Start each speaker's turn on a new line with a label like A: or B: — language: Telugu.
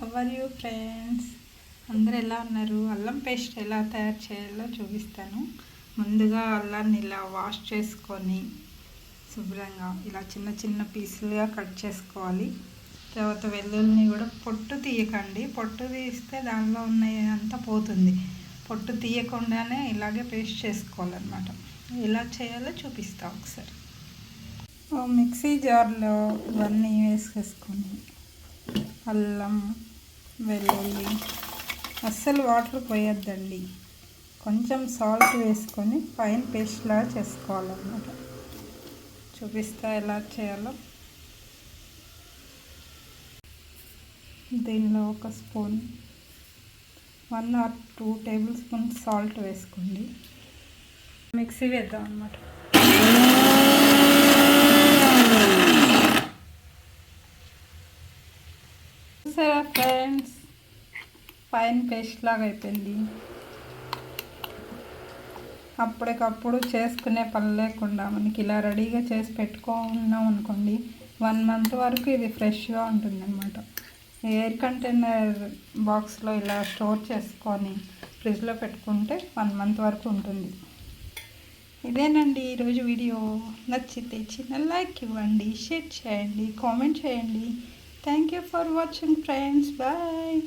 A: How are you friends? అందరు ఎలా ఉన్నారు? అల్లం పేస్ట్ ఎలా తయారు చేయాలో చూపిస్తాను. ముందుగా అల్లాన్ని ఇలా వాష్ చేసుకొని శుభ్రంగా ఇలా చిన్న చిన్న పీసులుగా కట్ చేసుకోవాలి. తర్వాత వెల్లుల్లిని కూడా పొట్టు తీయకండి, పొట్టు తీస్తే దానిలో ఉన్న అంతా పోతుంది. పొట్టు తీయకుండానే ఇలాగే పేస్ట్ చేసుకోవాలన్నమాట. ఎలా చేయాలో చూపిస్తా ఒకసారి. మిక్సీ జార్లో ఇవన్నీ వేసేసుకొని అల్లం, వెల్లుల్లి, అస్సలు వాటర్ పోయొద్దండి, కొంచెం సాల్ట్ వేసుకొని ఫైన్ పేస్ట్ లాగా చేసుకోవాలన్నమాట. చూపిస్తా ఎలా చేయాలో. దీనిలో ఒక spoon 1 or 2 table spoons salt వేసుకోండి. మిక్సీ వేద్దాం అన్నమాట. చూసారా ఫ్రెండ్స్, ఫైన్ పేస్ట్ లాగా అయిపోయింది. అప్పటికప్పుడు చేసుకునే పని లేకుండా మనకి ఇలా రెడీగా చేసి పెట్టుకున్నాం అనుకోండి, 1 month వరకు ఇది ఫ్రెష్గా ఉంటుందన్నమాట. ఎయిర్ కంటైనర్ బాక్స్లో ఇలా స్టోర్ చేసుకొని ఫ్రిడ్జ్లో పెట్టుకుంటే 1 month వరకు ఉంటుంది. ఇదేనండి ఈరోజు వీడియో. నచ్చితే చిన్న లైక్ ఇవ్వండి, షేర్ చేయండి, కామెంట్ చేయండి. Thank you for watching friends. Bye.